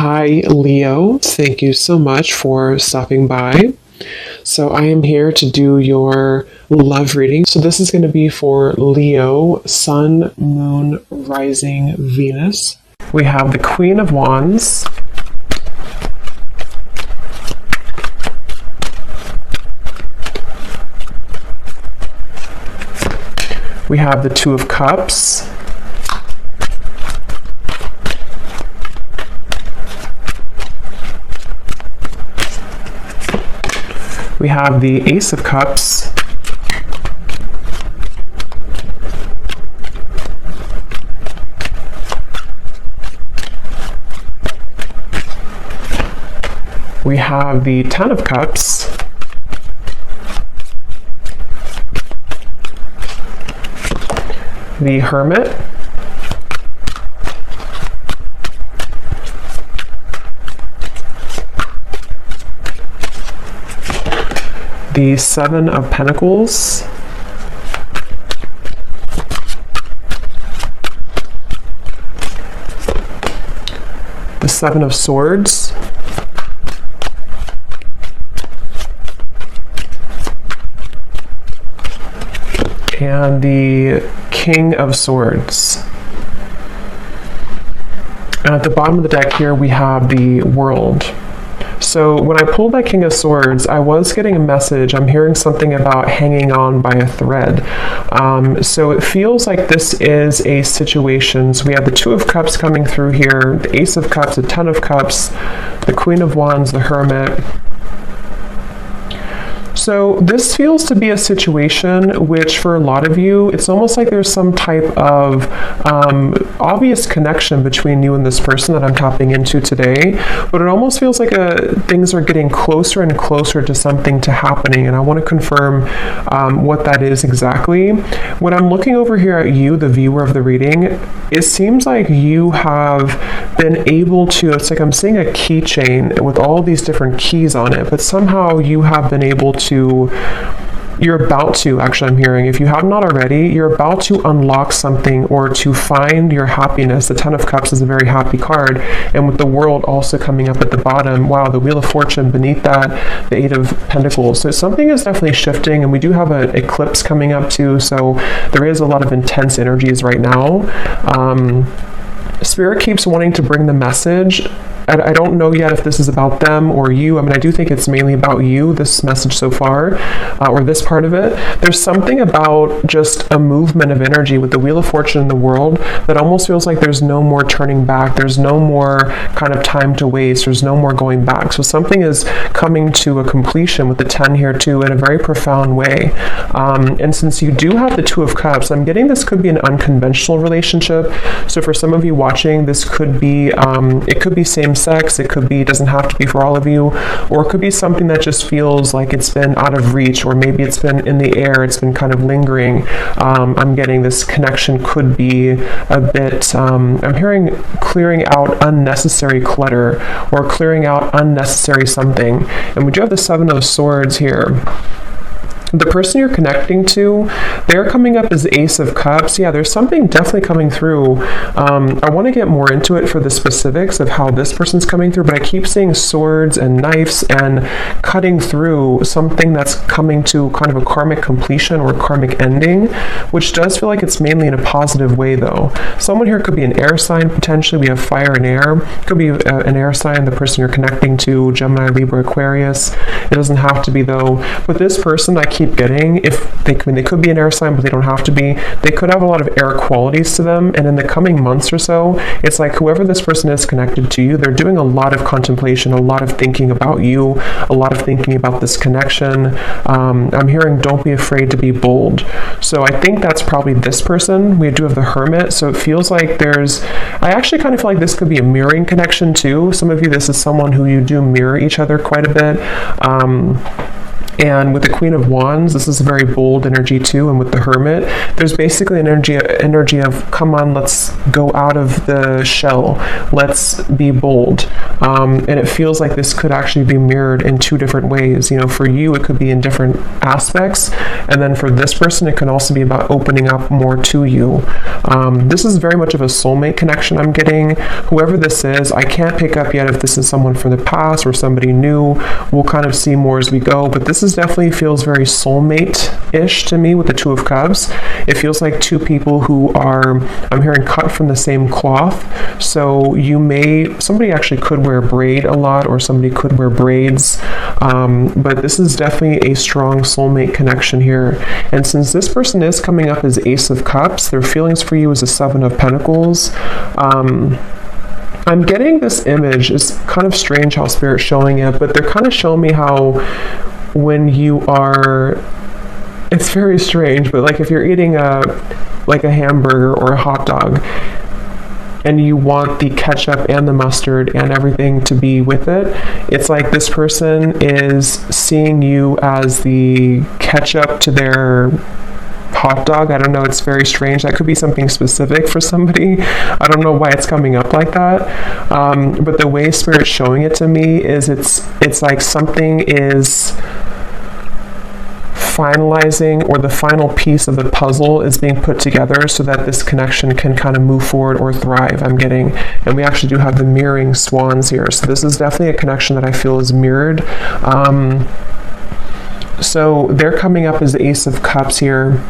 Hi, Leo. Thank you so much for stopping by. So I am here to do your love reading. So this is going to be for Leo, Sun, Moon, Rising, Venus. We have the Queen of Wands. We have the Two of Cups. We have the Ace of Cups. We have the Ten of Cups. The Hermit. The Seven of Pentacles. The Seven of Swords. And the King of Swords. And at the bottom of the deck here we have the World. So when I pulled that King of Swords, I was getting a message. I'm hearing something about hanging on by a thread. So it feels like this is a situation. So we have the Two of Cups coming through here, the Ace of Cups, the Ten of Cups, the Queen of Wands, the Hermit. So this feels to be a situation which for a lot of you, it's almost like there's some type of obvious connection between you and this person that I'm tapping into today, but it almost feels like things are getting closer and closer to something to happening, and I want to confirm what that is exactly. When I'm looking over here at you, the viewer of the reading, it seems like you have been able to, it's like I'm seeing a keychain with all these different keys on it, but somehow you have been able to, you're about to, actually I'm hearing, if you have not already, you're about to unlock something or to find your happiness. The Ten of Cups is a very happy card, and with the World also coming up at the bottom, wow, the Wheel of Fortune beneath that, the Eight of Pentacles. So something is definitely shifting, and we do have an eclipse coming up too, so there is a lot of intense energies right now. Spirit keeps wanting to bring the message. I don't know yet if this is about them or you. I mean, I do think it's mainly about you, this message so far, or this part of it. There's something about just a movement of energy with the Wheel of Fortune in the World that almost feels like there's no more turning back. There's no more kind of time to waste. There's no more going back. So something is coming to a completion with the 10 here too in a very profound way. And since you do have the Two of Cups, I'm getting this could be an unconventional relationship. So for some of you watching, this could be, it could be same sex, it could be, doesn't have to be for all of you, or it could be something that just feels like it's been out of reach, or maybe it's been in the air, it's been kind of lingering. I'm getting this connection could be a bit, I'm hearing clearing out unnecessary clutter, or clearing out unnecessary something. And we do have the Seven of Swords here. The person you're connecting to, they're coming up as the Ace of Cups. Yeah, there's something definitely coming through. I want to get more into it for the specifics of how this person's coming through, but I keep seeing swords and knives and cutting through something that's coming to kind of a karmic completion or karmic ending, which does feel like it's mainly in a positive way though. Someone here could be an air sign potentially. We have fire and air. Could be an air sign, the person you're connecting to, Gemini, Libra, Aquarius. It doesn't have to be though. But this person I keep getting, if they, I mean, they could be an air sign, but they don't have to be. They could have a lot of air qualities to them, and in the coming months or so, it's like whoever this person is connected to you, they're doing a lot of contemplation, a lot of thinking about you, a lot of thinking about this connection. I'm hearing don't be afraid to be bold. So I think that's probably this person. We do have the Hermit, so it feels like there's, I actually kind of feel like this could be a mirroring connection too. Some of you, this is someone who you do mirror each other quite a bit. And with the Queen of Wands, this is a very bold energy too. And with the Hermit, there's basically an energy of, come on, let's go out of the shell. Let's be bold. And it feels like this could actually be mirrored in two different ways. You know, for you, it could be in different aspects. And then for this person, it can also be about opening up more to you. This is very much of a soulmate connection I'm getting. Whoever this is, I can't pick up yet if this is someone from the past or somebody new. We'll kind of see more as we go. But this definitely feels very soulmate-ish to me with the Two of Cups. It feels like two people who are, I'm hearing, cut from the same cloth. So somebody actually could wear a braid a lot, or somebody could wear braids. But this is definitely a strong soulmate connection here. And since this person is coming up as Ace of Cups, their feelings for you is a Seven of Pentacles. I'm getting this image. It's kind of strange how Spirit's showing it, but they're kind of showing me how when you are, it's very strange, but like if you're eating a hamburger or a hot dog and you want the ketchup and the mustard and everything to be with it, it's like this person is seeing you as the ketchup to their hot dog. I don't know, it's very strange. That could be something specific for somebody. I don't know why it's coming up like that. But the way Spirit's showing it to me is it's like something is finalizing, or the final piece of the puzzle is being put together so that this connection can kind of move forward or thrive, I'm getting. And we actually do have the mirroring swans here. So this is definitely a connection that I feel is mirrored. So they're coming up as the Ace of Cups here,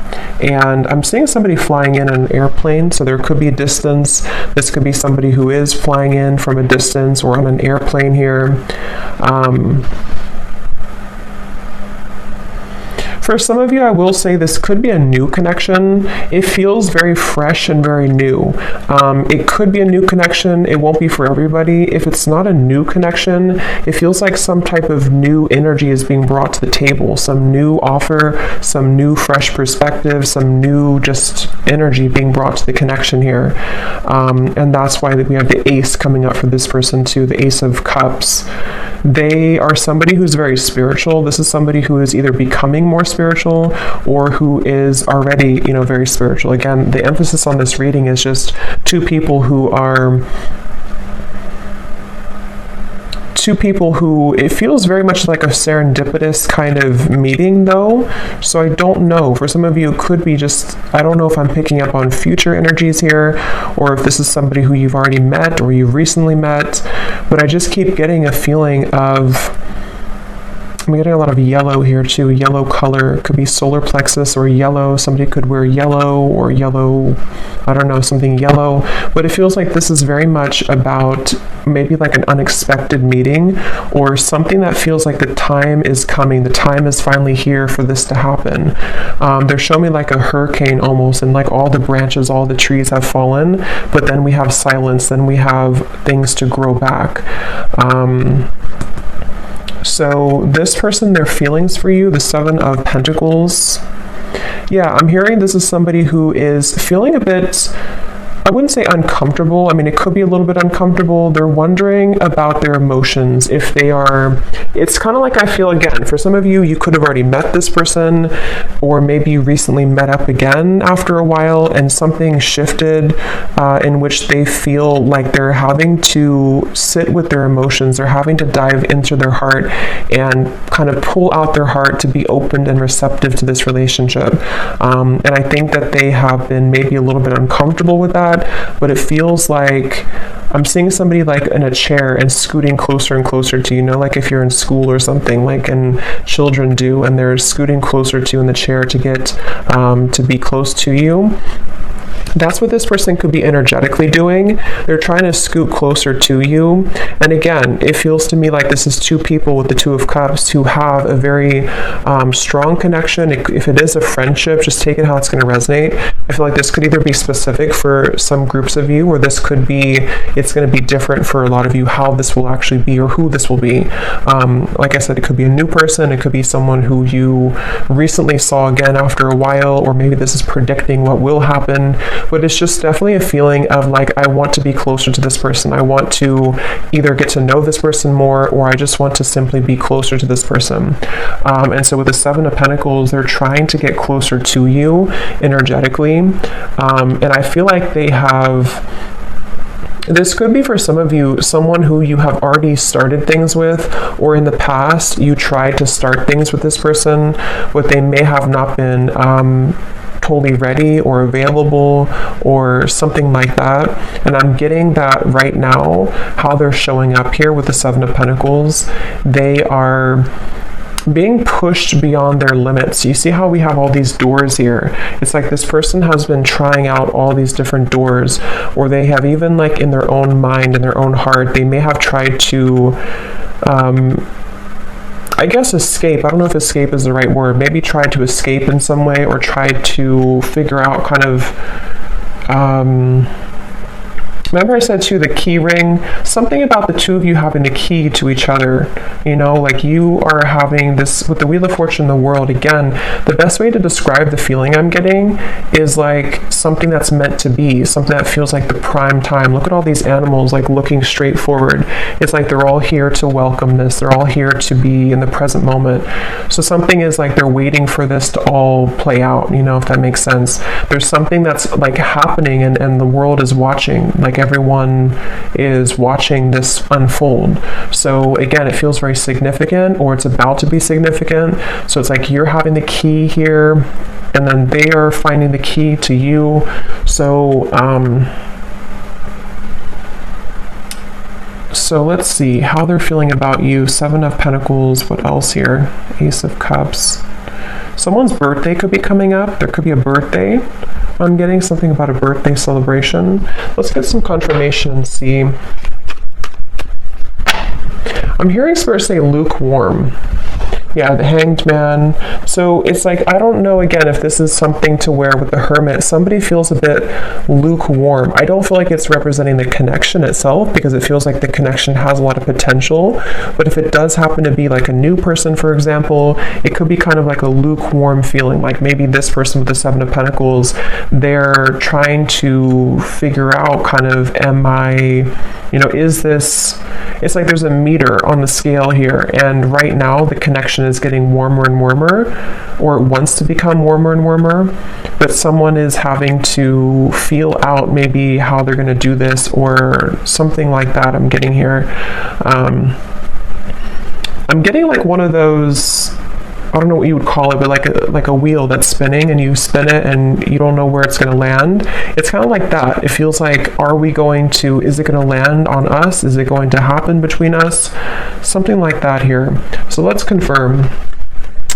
and I'm seeing somebody flying in on an airplane, so there could be a distance. This could be somebody who is flying in from a distance or on an airplane here. For some of you, I will say this could be a new connection. It feels very fresh and very new. It could be a new connection. It won't be for everybody. If it's not a new connection, it feels like some type of new energy is being brought to the table, some new offer, some new fresh perspective, some new just energy being brought to the connection here. And that's why we have the Ace coming up for this person too, the Ace of Cups. They are somebody who's very spiritual. This is somebody who is either becoming more spiritual or who is already, very spiritual. Again, the emphasis on this reading is just two people who it feels very much like a serendipitous kind of meeting though. So I don't know. For some of you, it could be just, I don't know if I'm picking up on future energies here, or if this is somebody who you've already met or you've recently met, but I just keep getting a feeling of, I'm getting a lot of yellow here too. Yellow color. It could be solar plexus or yellow. Somebody could wear yellow or yellow, I don't know, something yellow. But it feels like this is very much about maybe like an unexpected meeting, or something that feels like the time is coming. The time is finally here for this to happen. They're showing me like a hurricane almost, and like all the branches, all the trees have fallen, but then we have silence, then we have things to grow back. So this person, their feelings for you, the Seven of Pentacles. Yeah, I'm hearing this is somebody who is feeling a bit, I wouldn't say uncomfortable. I mean, it could be a little bit uncomfortable. They're wondering about their emotions. If they are, it's kind of like, I feel again, for some of you, you could have already met this person, or maybe you recently met up again after a while and something shifted in which they feel like they're having to sit with their emotions. They're having to dive into their heart and kind of pull out their heart to be open and receptive to this relationship. And I think that they have been maybe a little bit uncomfortable with that. But it feels like I'm seeing somebody like in a chair and scooting closer and closer to you, like if you're in school or something, like and children do, and they're scooting closer to you in the chair to get to be close to you. That's what this person could be energetically doing. They're trying to scoot closer to you. And again, it feels to me like this is two people with the Two of Cups who have a very strong connection. If it is a friendship, just take it how it's going to resonate. I feel like this could either be specific for some groups of you, or this could be, it's going to be different for a lot of you, how this will actually be or who this will be. Like I said, it could be a new person. It could be someone who you recently saw again after a while, or maybe this is predicting what will happen. but it's just definitely a feeling of like, I want to be closer to this person. I want to either get to know this person more, or I just want to simply be closer to this person. And so with the Seven of Pentacles, they're trying to get closer to you energetically. And I feel like they have, this could be for some of you, someone who you have already started things with, or in the past you tried to start things with this person, but they may have not been totally ready or available or something like that. And I'm getting that right now, how they're showing up here with the Seven of Pentacles. They are being pushed beyond their limits. You see how we have all these doors here? It's like this person has been trying out all these different doors, or they have even like in their own mind, in their own heart, they may have tried to I guess escape. I don't know if escape is the right word. Maybe try to escape in some way, or try to figure out kind of remember I said too, the key ring, something about the two of you having the key to each other, you know, like you are having this, with the Wheel of Fortune, the World, again, the best way to describe the feeling I'm getting is like something that's meant to be, something that feels like the prime time. Look at all these animals like looking straight forward. It's like they're all here to welcome this. They're all here to be in the present moment. So something is like they're waiting for this to all play out, you know, if that makes sense. There's something that's like happening, and the world is watching, like everyone is watching this unfold. So again, it feels very significant, or it's about to be significant. So it's like you're having the key here, and then they are finding the key to you. So so let's see how they're feeling about you. Seven of Pentacles. What else here? Ace of Cups. Someone's birthday could be coming up. There could be a birthday. I'm getting something about a birthday celebration. Let's get some confirmation and see. I'm hearing Spirit say lukewarm. Yeah, the Hanged Man. So it's like, I don't know, again, if this is something to where with the Hermit, somebody feels a bit lukewarm. I don't feel like it's representing the connection itself, because it feels like the connection has a lot of potential. But if it does happen to be like a new person, for example, it could be kind of like a lukewarm feeling. Like maybe this person with the Seven of Pentacles, they're trying to figure out kind of, am I, you know, is this, it's like there's a meter on the scale here, and right now the connection is getting warmer and warmer, or it wants to become warmer and warmer, but someone is having to feel out maybe how they're going to do this, or something like that. I'm getting here. I'm getting like one of those, I don't know what you would call it, but like a wheel that's spinning, and you spin it and you don't know where it's going to land. It's kind of like that. It feels like, are we going to, is it going to land on us? Is it going to happen between us? Something like that here. So let's confirm.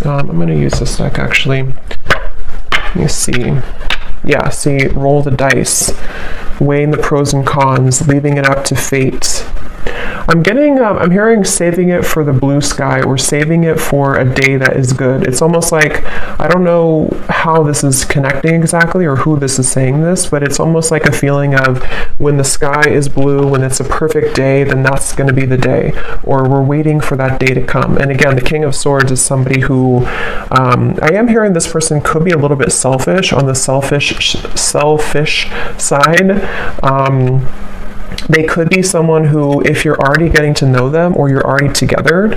I'm going to use this deck actually. Let me see. Yeah, see, roll the dice, weighing the pros and cons, leaving it up to fate. I'm getting, I'm hearing saving it for the blue sky, or saving it for a day that is good. It's almost like, I don't know how this is connecting exactly, or who this is saying this, but it's almost like a feeling of when the sky is blue, when it's a perfect day, then that's going to be the day, or we're waiting for that day to come. And again, the King of Swords is somebody who, I am hearing this person could be a little bit selfish, on the selfish side. They could be someone who, if you're already getting to know them, or you're already together,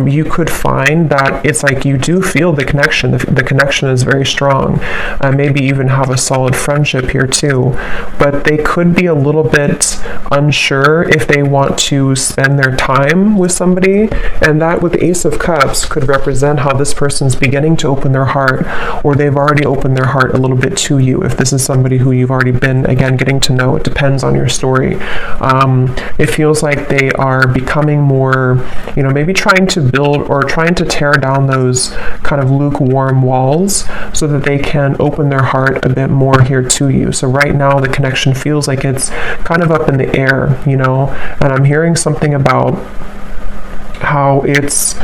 you could find that it's like you do feel the connection. The connection is very strong. Maybe even have a solid friendship here too. But they could be a little bit unsure if they want to spend their time with somebody. And that with the Ace of Cups could represent how this person's beginning to open their heart, or they've already opened their heart a little bit to you. If this is somebody who you've already been, again, getting to know, it depends on your story. It feels like they are becoming more, you know, maybe trying to build or trying to tear down those kind of lukewarm walls, so that they can open their heart a bit more here to you. So right now the connection feels like it's kind of up in the air, you know, and I'm hearing something about how it's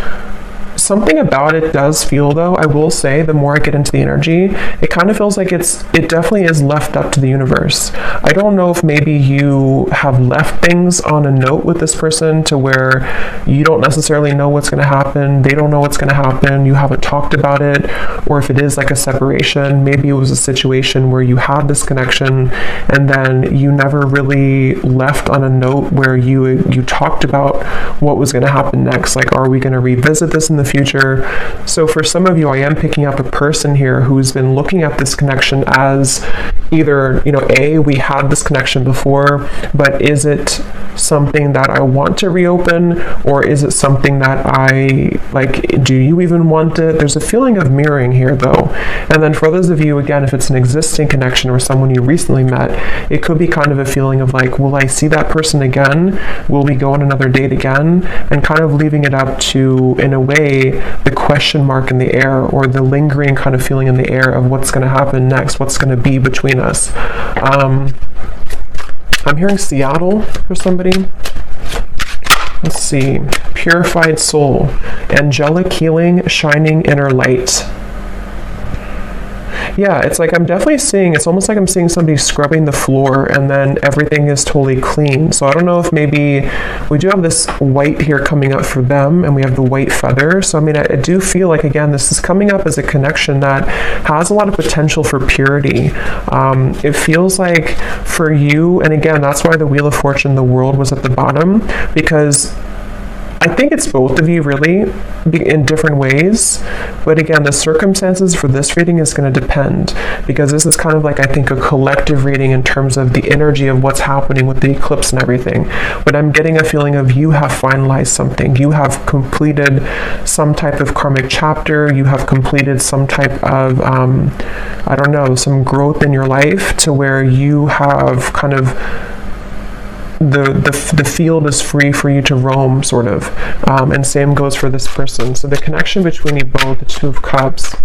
Something about it does feel, though, I will say, the more I get into the energy, it kind of feels like it definitely is left up to the universe. I don't know if maybe you have left things on a note with this person to where you don't necessarily know what's going to happen, they don't know what's going to happen, you haven't talked about it, or if it is like a separation, maybe it was a situation where you had this connection and then you never really left on a note where you talked about what was going to happen next. Like, are we going to revisit this in the future? So for some of you, I am picking up a person here who's been looking at this connection as either, we had this connection before, but is it something that I want to reopen, or is it something that I like? Do you even want it? There's a feeling of mirroring here, though. And then for those of you, again, if it's an existing connection or someone you recently met, it could be kind of a feeling of like, will I see that person again? Will we go on another date again? And kind of leaving it up to, in a way, the question mark in the air, or the lingering kind of feeling in the air of what's going to happen next, what's going to be between us. I'm hearing Seattle for somebody. Let's see. Purified soul. Angelic healing, shining inner light. Yeah, it's like I'm definitely seeing, it's almost like I'm seeing somebody scrubbing the floor and then everything is totally clean. So I don't know if maybe we do have this white here coming up for them, and we have the white feather. So I mean, I do feel like, again, this is coming up as a connection that has a lot of potential for purity. It feels like for you, and again, that's why the Wheel of Fortune, the world, was at the bottom, because I think it's both of you really in different ways, but again, the circumstances for this reading is going to depend, because this is kind of like, I think, a collective reading in terms of the energy of what's happening with the eclipse and everything. But I'm getting a feeling of you have finalized something, you have completed some type of karmic chapter, you have completed some type of I don't know, some growth in your life to where you have kind of the field is free for you to roam, sort of. And same goes for this person. So the connection between you both, the Two of Cups.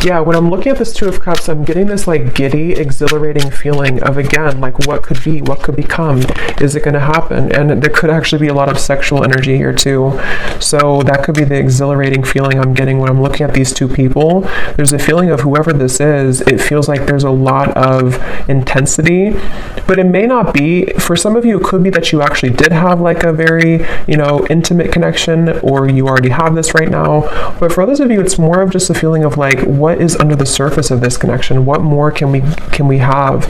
Yeah, when I'm looking at this Two of Cups, I'm getting this like giddy, exhilarating feeling of, again, like what could be, what could become, is it going to happen? And there could actually be a lot of sexual energy here too. So that could be the exhilarating feeling I'm getting when I'm looking at these two people. There's a feeling of whoever this is, it feels like there's a lot of intensity, but it may not be. For some of you, it could be that you actually did have like a very, intimate connection, or you already have this right now. But for others of you, it's more of just a feeling of like, what is under the surface of this connection? What more can we have,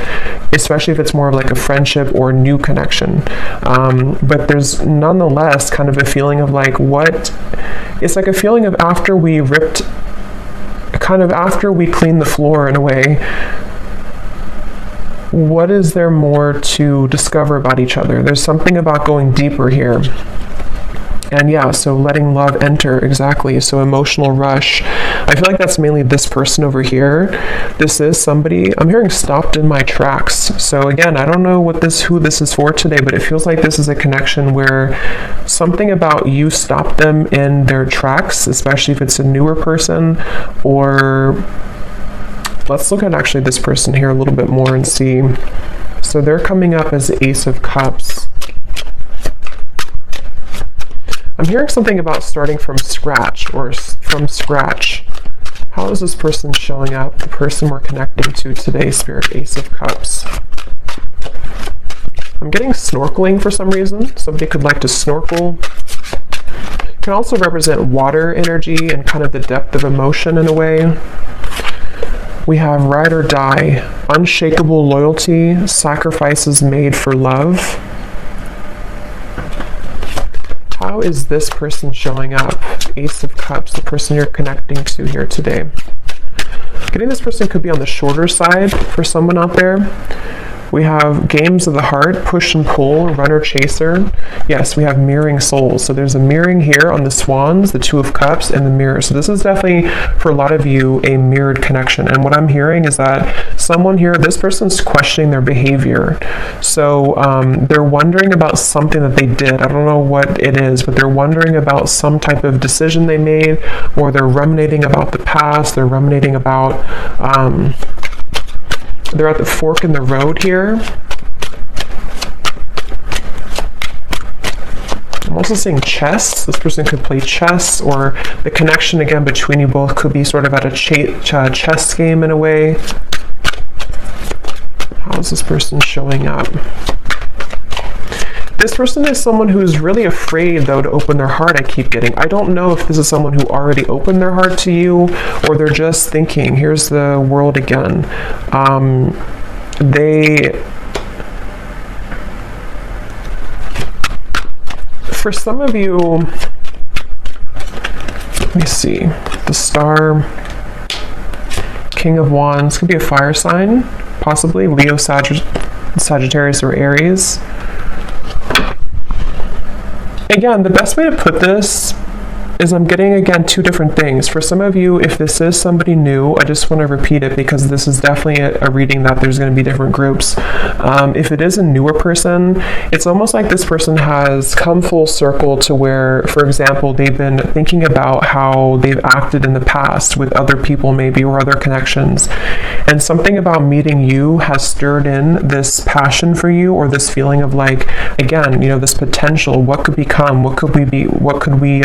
especially if it's more of like a friendship or new connection. But there's nonetheless kind of a feeling of like, it's like a feeling of after we clean the floor in a way, what is there more to discover about each other? There's something about going deeper here. And yeah, so letting love enter, exactly. So emotional rush. I feel like that's mainly this person over here. This is somebody, I'm hearing stopped in my tracks. So again, I don't know who this is for today, but it feels like this is a connection where something about you stopped them in their tracks, especially if it's a newer person. Or let's look at actually this person here a little bit more and see. So they're coming up as the Ace of Cups. I'm hearing something about starting from scratch. How is this person showing up, the person we're connecting to today, Spirit? Ace of Cups. I'm getting snorkeling for some reason. Somebody could like to snorkel. It can also represent water energy and kind of the depth of emotion in a way. We have ride or die, unshakable loyalty, sacrifices made for love. How is this person showing up? Ace of Cups, the person you're connecting to here today. Getting this person could be on the shorter side for someone out there. We have games of the heart, push and pull, runner chaser. Yes, we have mirroring souls. So there's a mirroring here on the swans, the Two of Cups, and the mirror. So this is definitely, for a lot of you, a mirrored connection. And what I'm hearing is that someone here, this person's questioning their behavior. So they're wondering about something that they did. I don't know what it is, but they're wondering about some type of decision they made, or they're ruminating about the past. They're ruminating about... they're at the fork in the road here. I'm also seeing chess. This person could play chess, or the connection again between you both could be sort of at a chess game in a way. How is this person showing up? This person is someone who's really afraid, though, to open their heart, I keep getting. I don't know if this is someone who already opened their heart to you, or they're just thinking. Here's the world again. For some of you, let me see, the Star, King of Wands, could be a fire sign, possibly, Leo, Sagittarius, or Aries. Again, the best way to put this is I'm getting, again, two different things. For some of you, if this is somebody new, I just want to repeat it because this is definitely a reading that there's going to be different groups. If it is a newer person, it's almost like this person has come full circle to where, for example, they've been thinking about how they've acted in the past with other people maybe, or other connections. And something about meeting you has stirred in this passion for you, or this feeling of like, again, you know, this potential. What could become? What could we be? What could we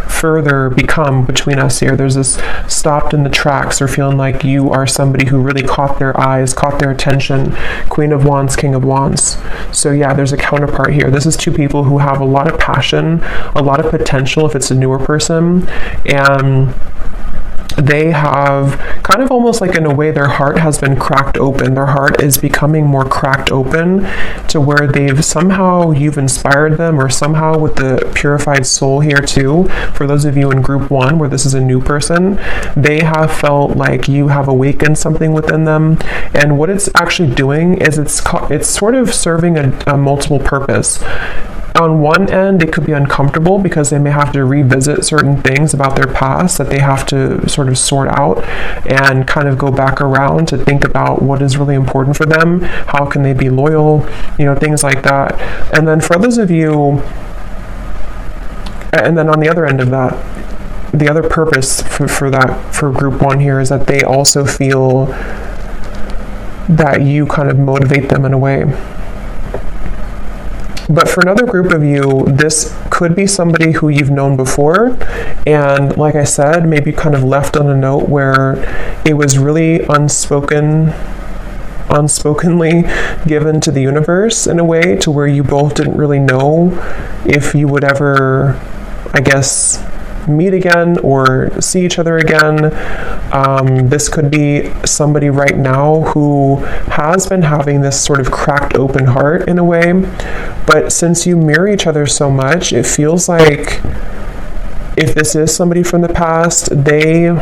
further become between us here? There's this stopped in the tracks, or feeling like you are somebody who really caught their eyes, caught their attention. Queen of Wands, King of Wands. So yeah, there's a counterpart here. This is two people who have a lot of passion, a lot of potential if it's a newer person, and they have kind of almost like, in a way, their heart has been cracked open. Their heart is becoming more cracked open to where they've somehow, you've inspired them, or somehow with the purified soul here too. For those of you in group 1 where this is a new person, they have felt like you have awakened something within them. And what it's actually doing is it's sort of serving a multiple purpose. On one end, it could be uncomfortable because they may have to revisit certain things about their past that they have to sort of sort out and kind of go back around to think about what is really important for them. How can they be loyal? You know, things like that. And then for others of you, and then on the other end of that, the other purpose for group 1 here is that they also feel that you kind of motivate them in a way. But for another group of you, this could be somebody who you've known before, and like I said, maybe kind of left on a note where it was really unspokenly given to the universe in a way, to where you both didn't really know if you would ever, I guess, meet again or see each other again. This could be somebody right now who has been having this sort of cracked open heart in a way, but since you mirror each other so much, it feels like if this is somebody from the past, they what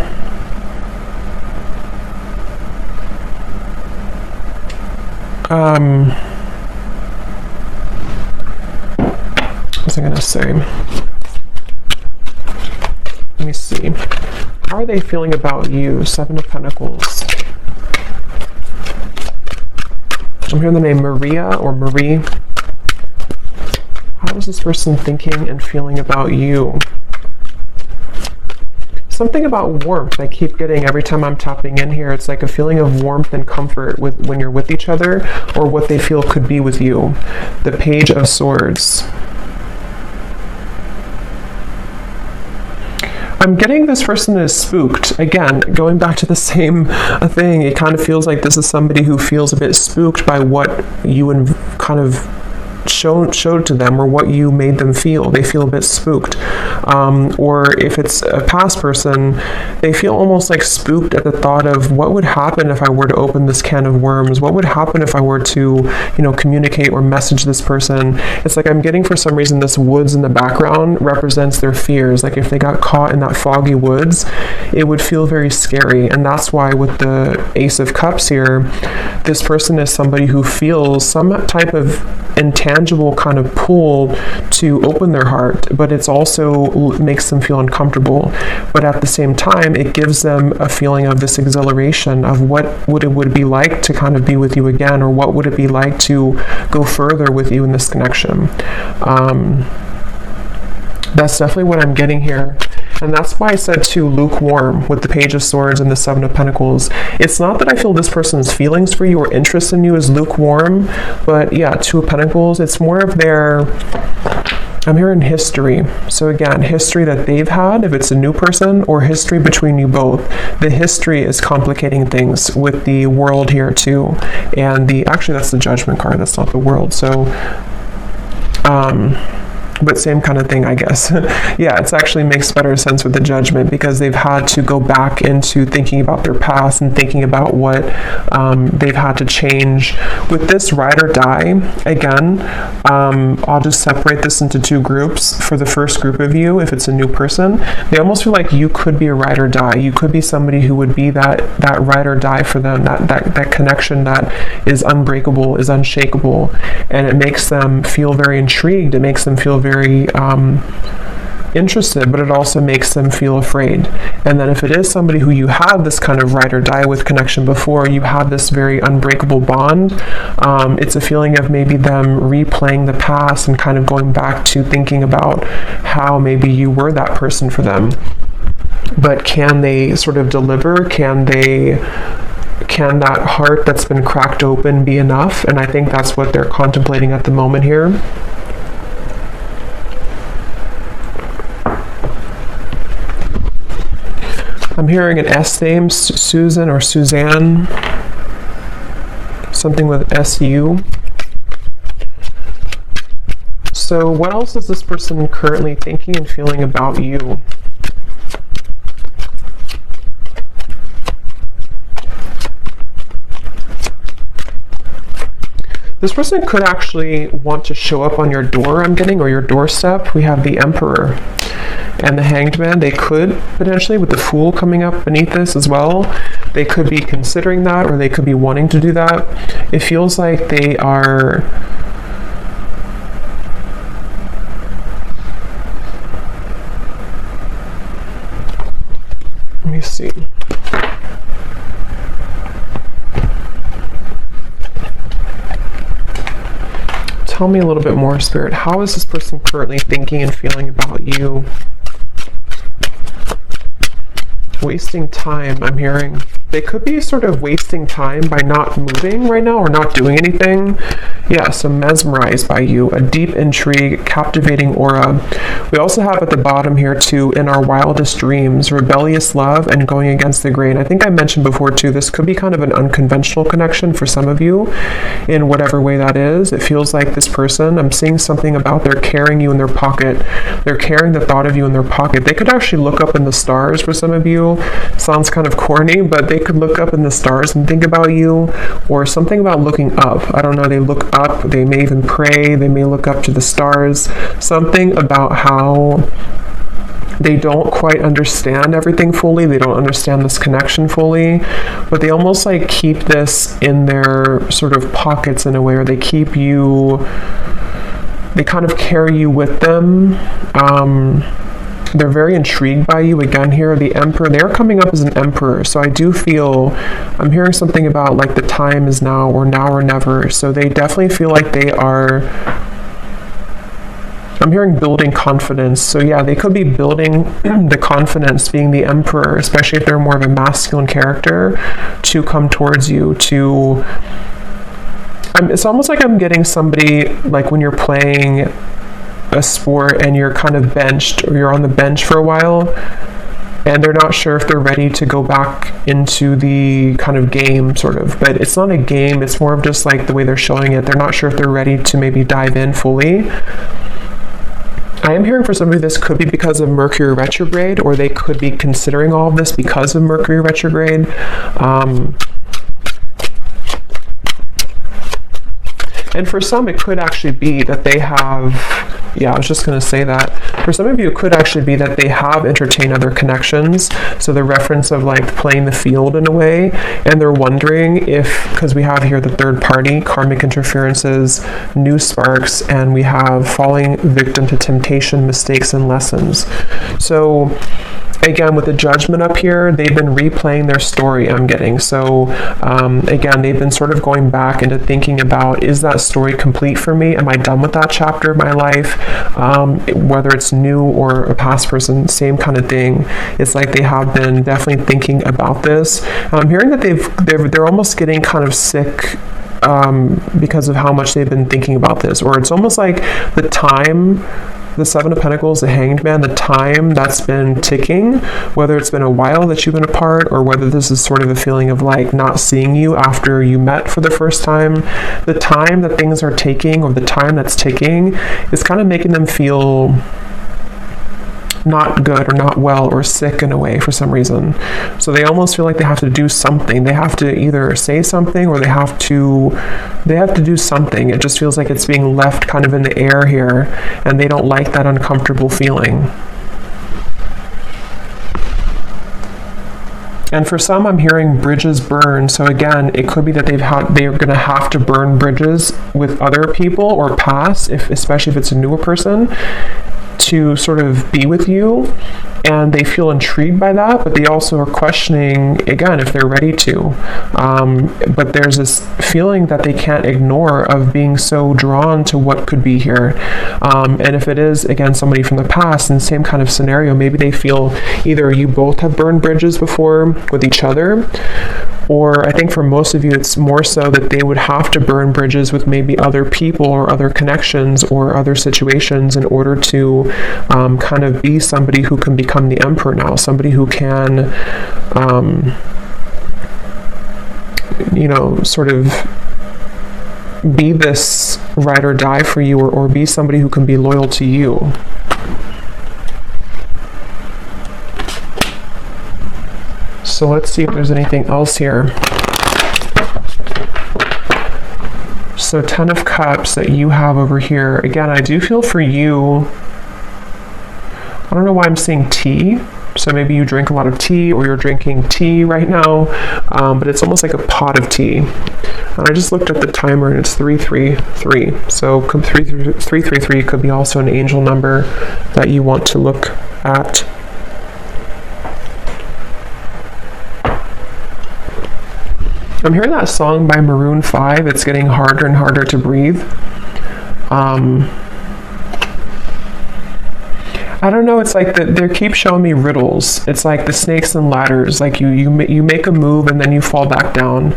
was I gonna say? Let me see. How are they feeling about you? 7 of Pentacles. I'm hearing the name Maria or Marie. How is this person thinking and feeling about you? Something about warmth I keep getting every time I'm tapping in here. It's like a feeling of warmth and comfort with when you're with each other, or what they feel could be with you. The Page of Swords. I'm getting this person is spooked. Again, going back to the same thing, it kind of feels like this is somebody who feels a bit spooked by what you kind of showed to them, or what you made them feel. They feel a bit spooked. Or if it's a past person, they feel almost like spooked at the thought of what would happen if I were to open this can of worms? What would happen if I were to, communicate or message this person? It's like I'm getting, for some reason, this woods in the background represents their fears. Like if they got caught in that foggy woods, it would feel very scary. And that's why with the Ace of Cups here, this person is somebody who feels some type of intangible kind of pull to open their heart, but it's also makes them feel uncomfortable. But at the same time, it gives them a feeling of this exhilaration of what it would be like to kind of be with you again, or what would it be like to go further with you in this connection. That's definitely what I'm getting here. And that's why I said too, lukewarm with the Page of Swords and the 7 of Pentacles. It's not that I feel this person's feelings for you or interest in you is lukewarm, but yeah, 2 of Pentacles, it's more of their I'm hearing history. So again, history that they've had, if it's a new person, or history between you both. The history is complicating things with the world here too. And actually that's the Judgment card, that's not the world. So, but same kind of thing, I guess. Yeah, it actually makes better sense with the Judgment, because they've had to go back into thinking about their past and thinking about what they've had to change. With this ride or die, again, I'll just separate this into two groups. For the first group of you, if it's a new person, they almost feel like you could be a ride or die. You could be somebody who would be that ride or die for them, that connection that is unbreakable, is unshakable, and it makes them feel very intrigued. It makes them feel very interested, but it also makes them feel afraid. And then if it is somebody who you had this kind of ride or die with connection before, you had this very unbreakable bond, it's a feeling of maybe them replaying the past and kind of going back to thinking about how maybe you were that person for them. But can they sort of deliver? Can that heart that's been cracked open be enough? And I think that's what they're contemplating at the moment here. I'm hearing an S name, Susan or Suzanne, something with SU. So what else is this person currently thinking and feeling about you? This person could actually want to show up on your door, I'm getting, or your doorstep. We have the Emperor and the Hanged Man. They could potentially, with the Fool coming up beneath this as well, they could be considering that, or they could be wanting to do that. It feels like they are... Let me see. Tell me a little bit more, Spirit. How is this person currently thinking and feeling about you? Wasting time, I'm hearing. They could be sort of wasting time by not moving right now or not doing anything. Yeah, so mesmerized by you, a deep intrigue, captivating aura. We also have at the bottom here too, in our wildest dreams, rebellious love and going against the grain. I think I mentioned before too, this could be kind of an unconventional connection for some of you in whatever way that is. It feels like this person, I'm seeing something about they're carrying you in their pocket. They're carrying the thought of you in their pocket. They could actually look up in the stars for some of you. Sounds kind of corny, but they could look up in the stars and think about you, or something about looking up. I don't know, they look up, they may even pray, they may look up to the stars. Something about how they don't quite understand everything fully, they don't understand this connection fully, but they almost like keep this in their sort of pockets in a way, or they keep you, they kind of carry you with them. They're very intrigued by you. Again here, the Emperor, they're coming up as an Emperor. So I do feel, I'm hearing something about like the time is now or never. So they definitely feel like they are, I'm hearing building confidence. So yeah, they could be building the confidence, being the Emperor, especially if they're more of a masculine character, to come towards you, to, it's almost like I'm getting somebody like when you're playing a sport and you're kind of benched, or you're on the bench for a while and they're not sure if they're ready to go back into the kind of game sort of, but it's not a game, it's more of just like the way they're showing it. They're not sure if they're ready to maybe dive in fully. I am hearing for somebody this could be because of Mercury retrograde, or they could be considering all of this because of Mercury retrograde. And for some, it could actually be that they have, yeah, I was just going to say that. For some of you, it could actually be that they have entertained other connections. So the reference of like playing the field in a way, and they're wondering if, because we have here the third party, karmic interferences, new sparks, and we have falling victim to temptation, mistakes, and lessons. So again, with the Judgment up here, they've been replaying their story, I'm getting. So again, they've been sort of going back into thinking about, is that story complete for me? Am I done with that chapter of my life? Whether it's new or a past person, same kind of thing. It's like they have been definitely thinking about this. I'm hearing that they're almost getting kind of sick because of how much they've been thinking about this, or it's almost like the time the Seven of Pentacles, the Hanged Man, the time that's been ticking, whether it's been a while that you've been apart or whether this is sort of a feeling of like not seeing you after you met for the first time, the time that things are taking or the time that's ticking is kind of making them feel not good or not well or sick in a way for some reason. So they almost feel like they have to do something. They have to either say something or they have to do something. It just feels like it's being left kind of in the air here, and they don't like that uncomfortable feeling. And for some, I'm hearing bridges burn. So again, it could be that they're going to have to burn bridges with other people or pass, especially if it's a newer person, to sort of be with you, and they feel intrigued by that, but they also are questioning again if they're ready to. But there's this feeling that they can't ignore of being so drawn to what could be here. And if it is again somebody from the past in the same kind of scenario, maybe they feel either you both have burned bridges before with each other, or I think for most of you it's more so that they would have to burn bridges with maybe other people or other connections or other situations in order to kind of be somebody who can become the emperor now, somebody who can sort of be this ride or die for you, or be somebody who can be loyal to you. So let's see if there's anything else here. So 10 of Cups that you have over here. Again, I do feel for you, I don't know why I'm seeing tea. So maybe you drink a lot of tea, or you're drinking tea right now, but it's almost like a pot of tea. And I just looked at the timer and it's 333. So 333 could be also an angel number that you want to look at. I'm hearing that song by Maroon 5. It's getting harder and harder to breathe. I don't know, it's like they keep showing me riddles. It's like the snakes and ladders, like you make a move and then you fall back down.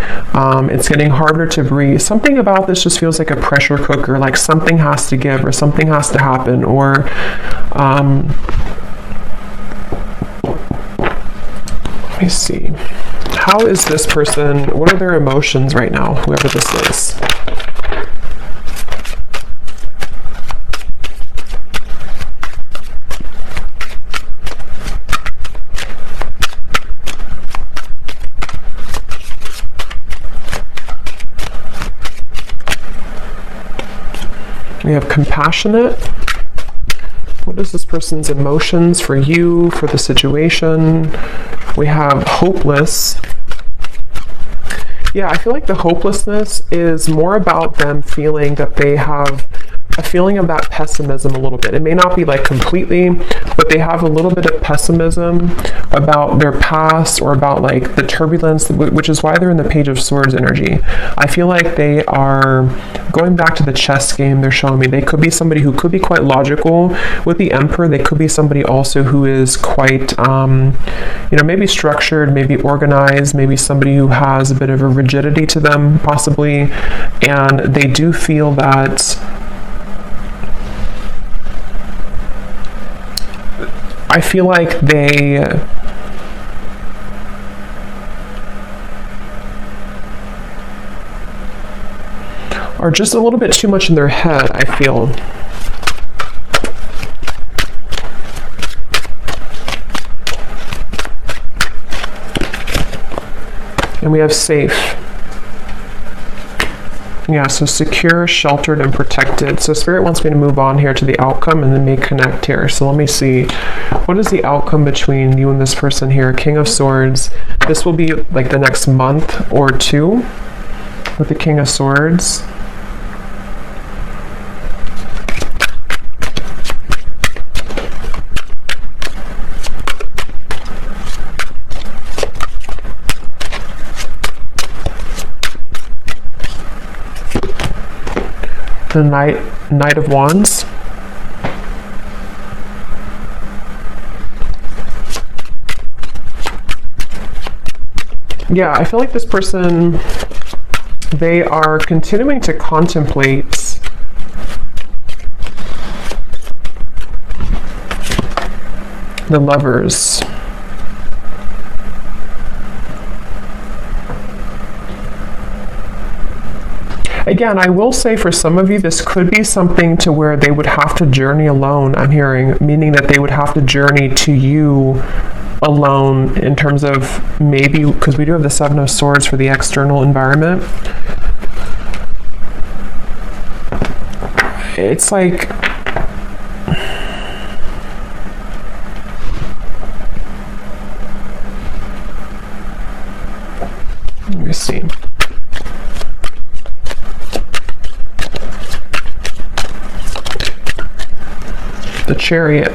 It's getting harder to breathe. Something about this just feels like a pressure cooker, like something has to give or something has to happen, or let me see. How is this person, what are their emotions right now, whoever this is? We have compassionate. What is this person's emotions for you, for the situation? We have hopeless. Yeah, I feel like the hopelessness is more about them feeling that they have a feeling of that pessimism a little bit. It may not be like completely, but they have a little bit of pessimism about their past or about like the turbulence, which is why they're in the Page of Swords energy. I feel like they are going back to the chess game they're showing me. They could be somebody who could be quite logical. With the Emperor, they could be somebody also who is quite, maybe structured, maybe organized, maybe somebody who has a bit of a rigidity to them, possibly. And they do feel that I feel like they are just a little bit too much in their head, I feel. And we have safe. Yeah, so secure, sheltered, and protected. So Spirit wants me to move on here to the outcome and then may connect here. So let me see. What is the outcome between you and this person here? King of Swords. This will be like the next month or two with the King of Swords. The Knight of Wands. Yeah, I feel like this person, they are continuing to contemplate The Lovers. Again, I will say for some of you, this could be something to where they would have to journey alone, I'm hearing, meaning that they would have to journey to you alone in terms of maybe, because we do have the Seven of Swords for the external environment. It's like, let me see. The Chariot.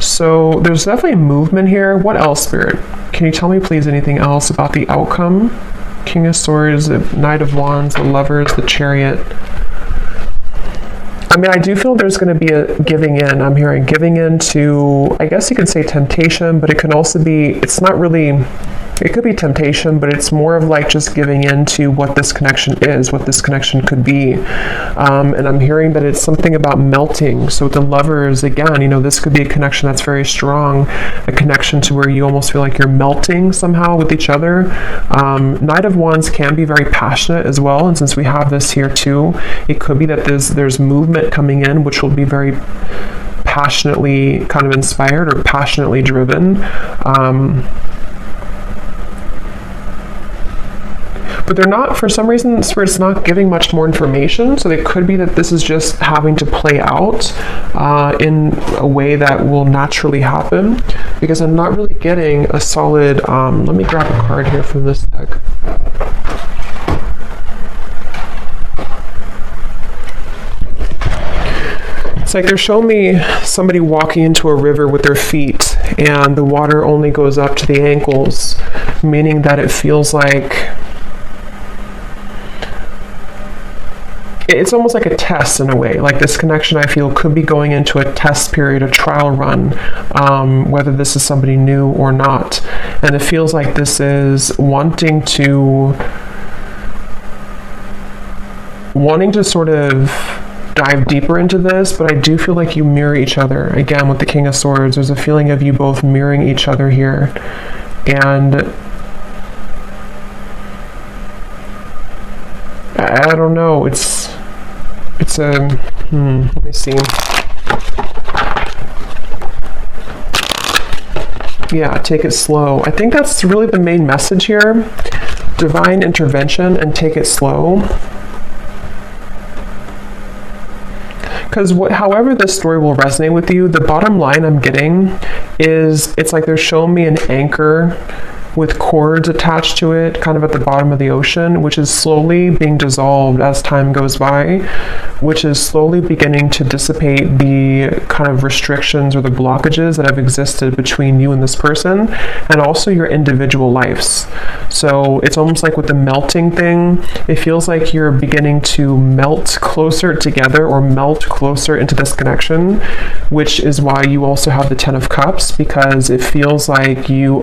So there's definitely movement here. What else, Spirit? Can you tell me please anything else about the outcome? King of Swords, the Knight of Wands, the Lovers, the Chariot. I mean, I do feel there's going to be a giving in. I'm hearing giving in to, I guess you could say temptation, but it can also be, it's not really, it could be temptation, but it's more of like just giving in to what this connection is, what this connection could be. And I'm hearing that it's something about melting. So with the Lovers, again, you know, this could be a connection that's very strong, a connection to where you almost feel like you're melting somehow with each other. Knight of Wands can be very passionate as well. And since we have this here too, it could be that there's movement coming in, which will be very passionately kind of inspired or passionately driven. But they're not, for some reason, Spirit's not giving much more information. So it could be that this is just having to play out in a way that will naturally happen, because I'm not really getting a solid, let me grab a card here from this deck. It's like they're showing me somebody walking into a river with their feet and the water only goes up to the ankles, meaning that it feels like it's almost like a test in a way. Like this connection, I feel, could be going into a test period, a trial run, whether this is somebody new or not. And it feels like this is wanting to sort of dive deeper into this, but I do feel like you mirror each other. Again, with the King of Swords, there's a feeling of you both mirroring each other here. And I don't know, it's a, let me see. Yeah, take it slow. I think that's really the main message here. Divine intervention and take it slow. Because however this story will resonate with you, the bottom line I'm getting is it's like they're showing me an anchor with cords attached to it, kind of at the bottom of the ocean, which is slowly being dissolved as time goes by, which is slowly beginning to dissipate the kind of restrictions or the blockages that have existed between you and this person, and also your individual lives. So it's almost like with the melting thing, it feels like you're beginning to melt closer together or melt closer into this connection, which is why you also have the Ten of Cups, because it feels like you've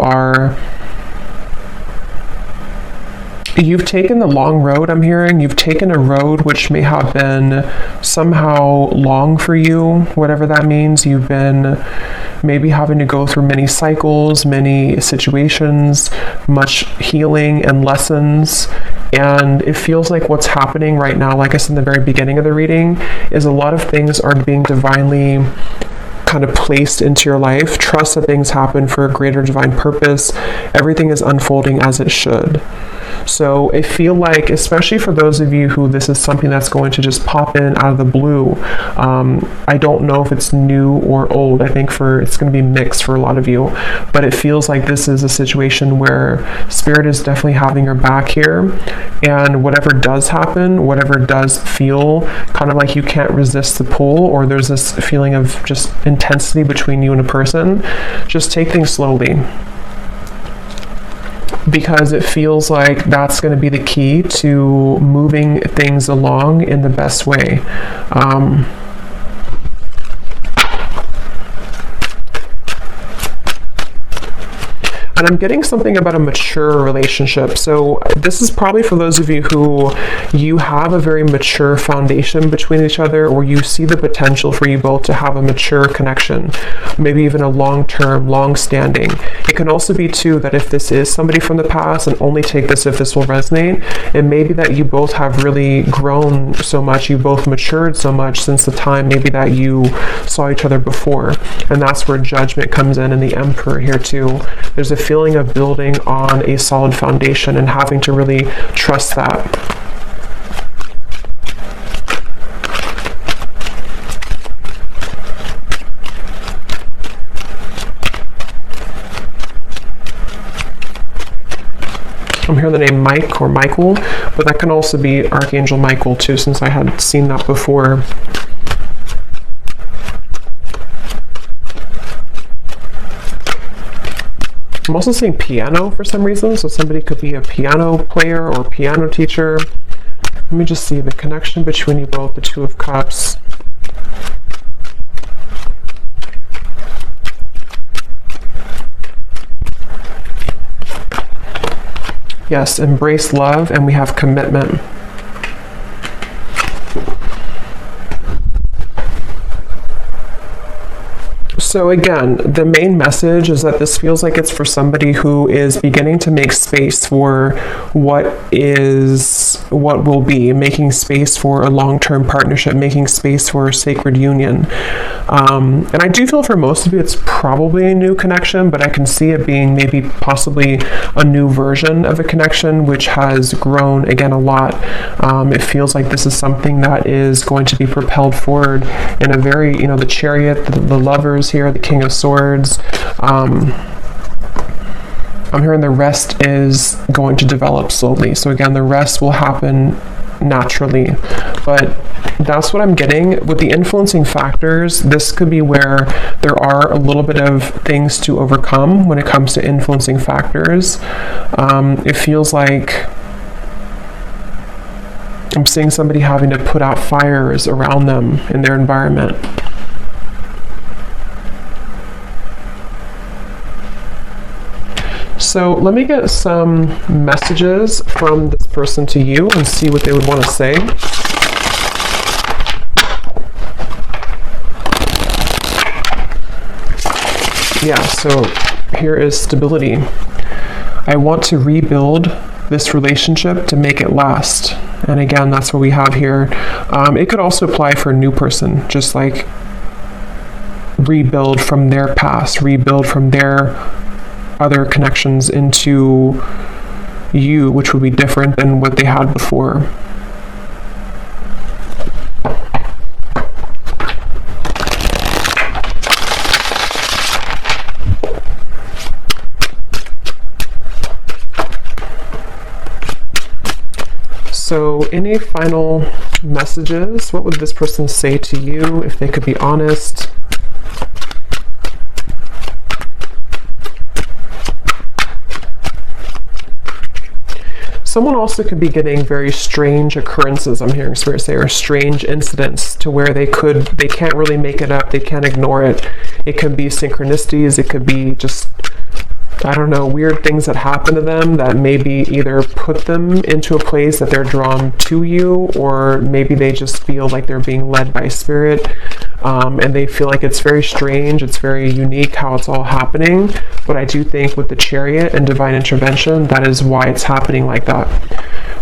taken the long road, I'm hearing. You've taken a road which may have been somehow long for you, whatever that means. You've been maybe having to go through many cycles, many situations, much healing and lessons. And it feels like what's happening right now, like I said in the very beginning of the reading, is a lot of things are being divinely kind of placed into your life. Trust that things happen for a greater divine purpose. Everything is unfolding as it should. So I feel like, especially for those of you who this is something that's going to just pop in out of the blue, I don't know if it's new or old. I think it's going to be mixed for a lot of you, but it feels like this is a situation where Spirit is definitely having your back here, and whatever does happen, whatever does feel kind of like you can't resist the pull, or there's this feeling of just intensity between you and a person, just take things slowly. Because it feels like that's going to be the key to moving things along in the best way. And I'm getting something about a mature relationship. So this is probably for those of you who you have a very mature foundation between each other, or you see the potential for you both to have a mature connection, maybe even a long-term, long-standing. It can also be too that if this is somebody from the past, and only take this if this will resonate, it may be that you both have really grown so much, you both matured so much since the time maybe that you saw each other before. And that's where Judgment comes in, and the Emperor here too. There's a feeling of building on a solid foundation and having to really trust that. I'm hearing the name Mike or Michael, but that can also be Archangel Michael too, since I had seen that before. I'm also seeing piano for some reason, so somebody could be a piano player or piano teacher. Let me just see the connection between you both, the Two of Cups. Yes, embrace love, and we have commitment. So again, the main message is that this feels like it's for somebody who is beginning to make space for what will be, making space for a long-term partnership, making space for a sacred union. And I do feel for most of you it's probably a new connection, but I can see it being maybe possibly a new version of a connection which has grown again a lot. It feels like this is something that is going to be propelled forward in a very, the Chariot, the Lovers here, the King of Swords. I'm hearing the rest is going to develop slowly. So again, the rest will happen naturally. But that's what I'm getting. With the influencing factors, this could be where there are a little bit of things to overcome when it comes to influencing factors. It feels like I'm seeing somebody having to put out fires around them in their environment. So let me get some messages from this person to you and see what they would want to say. Yeah, so here is stability. I want to rebuild this relationship to make it last. And again, that's what we have here. It could also apply for a new person, just like rebuild from their past, rebuild from their other connections into you, which would be different than what they had before. So any final messages? What would this person say to you if they could be honest? Someone also could be getting very strange occurrences, I'm hearing Spirit say, or strange incidents to where they can't really make it up, they can't ignore it. It could be synchronicities, it could be just, I don't know, weird things that happen to them that maybe either put them into a place that they're drawn to you, or maybe they just feel like they're being led by Spirit, and they feel like it's very strange, it's very unique how it's all happening. But I do think with the Chariot and divine intervention, that is why it's happening like that.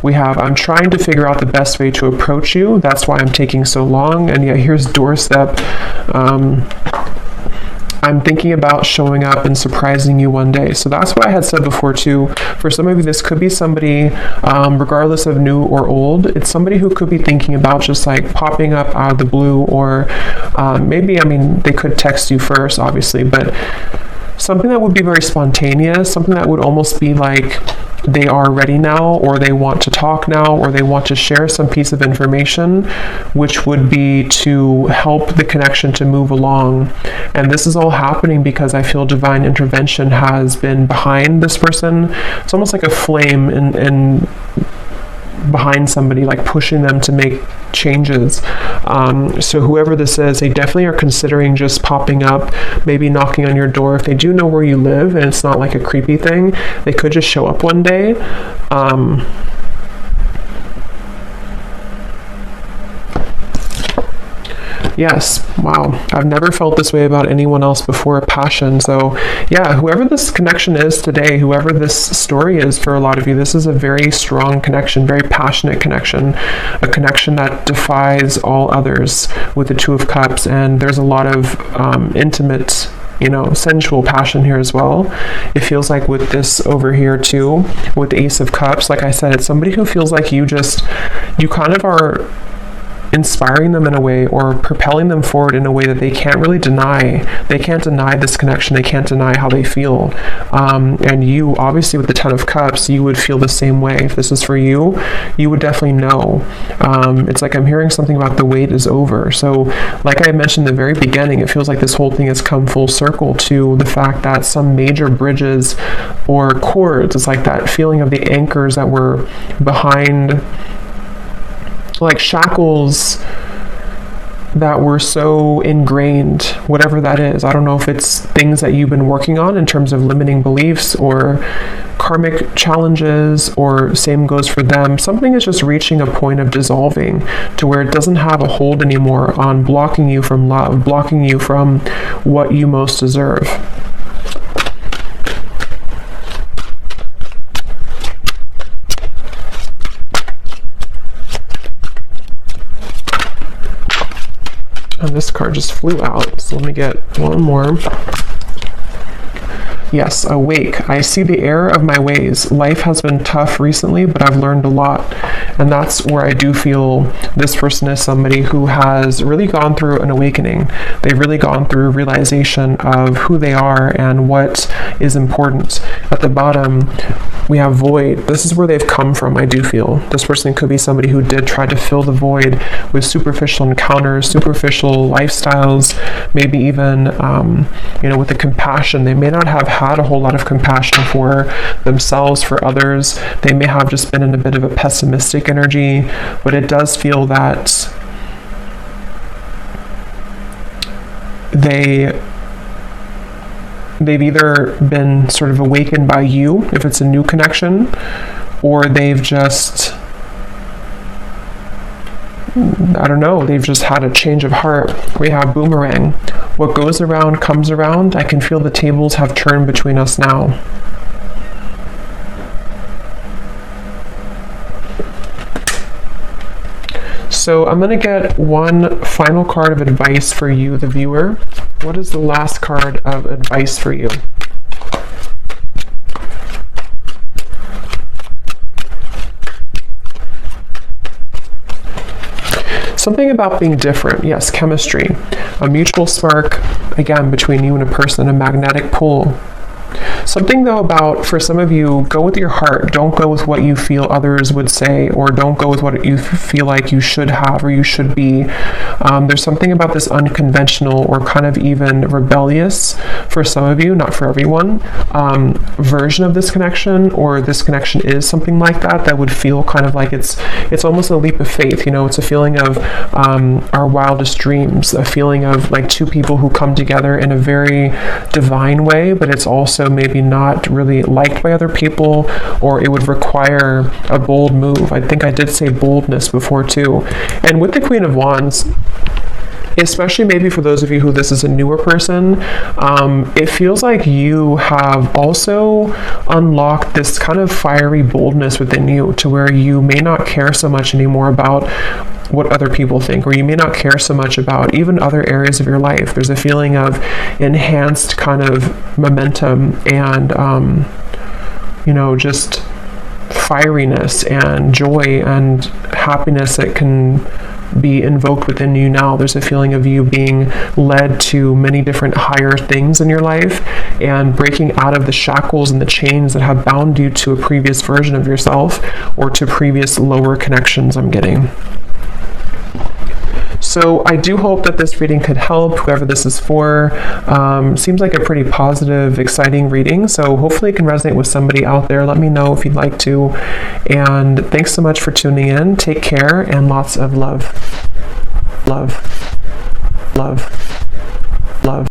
We have, I'm trying to figure out the best way to approach you, that's why I'm taking so long. And yet here's doorstep. I'm thinking about showing up and surprising you one day. So that's what I had said before too. For some of you, this could be somebody, regardless of new or old, it's somebody who could be thinking about just like popping up out of the blue, or maybe, they could text you first, obviously, but something that would be very spontaneous, something that would almost be like they are ready now, or they want to talk now, or they want to share some piece of information, which would be to help the connection to move along. And this is all happening because I feel divine intervention has been behind this person. It's almost like a flame in behind somebody, like pushing them to make changes. So whoever this is, they definitely are considering just popping up, maybe knocking on your door. If they do know where you live and it's not like a creepy thing, they could just show up one day. Yes, wow. I've never felt this way about anyone else before, a passion. So yeah, whoever this connection is today, whoever this story is for a lot of you, this is a very strong connection, very passionate connection, a connection that defies all others with the Two of Cups. And there's a lot of intimate, sensual passion here as well. It feels like with this over here too, with the Ace of Cups, like I said, it's somebody who feels like you kind of are inspiring them in a way, or propelling them forward in a way that they can't really deny. They can't deny this connection. They can't deny how they feel. And you, obviously, with the Ten of Cups, you would feel the same way. If this is for you, you would definitely know. It's like I'm hearing something about the wait is over. So, like I mentioned in the very beginning, it feels like this whole thing has come full circle to the fact that some major bridges or cords, it's like that feeling of the anchors that were behind, like shackles that were so ingrained, whatever that is. I don't know if it's things that you've been working on in terms of limiting beliefs or karmic challenges, or same goes for them. Something is just reaching a point of dissolving to where it doesn't have a hold anymore on blocking you from love, blocking you from what you most deserve. And this card just flew out, so let me get one more. Yes, awake. I see the error of my ways. Life has been tough recently, but I've learned a lot. And that's where I do feel this person is somebody who has really gone through an awakening. They've really gone through a realization of who they are and what is important. At the bottom, we have void. This is where they've come from, I do feel. This person could be somebody who did try to fill the void with superficial encounters, superficial lifestyles, maybe even, with the compassion. They may not have had a whole lot of compassion for themselves, for others. They may have just been in a bit of a pessimistic energy, but it does feel that they've either been sort of awakened by you, if it's a new connection, or they've just, I don't know, they've just had a change of heart. We have boomerang. What goes around comes around. I can feel the tables have turned between us now. So I'm going to get one final card of advice for you, the viewer. What is the last card of advice for you? Something about being different. Yes, chemistry. A mutual spark, again, between you and a person, a magnetic pull. Something, though, about, for some of you, go with your heart. Don't go with what you feel others would say, or don't go with what you feel like you should have or you should be. There's something about this unconventional, or kind of even rebellious, for some of you, not for everyone, version of this connection, or this connection is something like that would feel kind of like it's almost a leap of faith. It's a feeling of our wildest dreams, a feeling of like two people who come together in a very divine way, but it's also maybe not really liked by other people, or it would require a bold move. I think I did say boldness before too. And with the Queen of Wands, especially maybe for those of you who this is a newer person, it feels like you have also unlocked this kind of fiery boldness within you, to where you may not care so much anymore about what other people think, or you may not care so much about even other areas of your life. There's a feeling of enhanced kind of momentum and, just fieriness and joy and happiness that can be invoked within you now. There's a feeling of you being led to many different higher things in your life, and breaking out of the shackles and the chains that have bound you to a previous version of yourself, or to previous lower connections I'm getting. So I do hope that this reading could help whoever this is for. Seems like a pretty positive, exciting reading. So hopefully it can resonate with somebody out there. Let me know if you'd like to. And thanks so much for tuning in. Take care and lots of love. Love. Love. Love.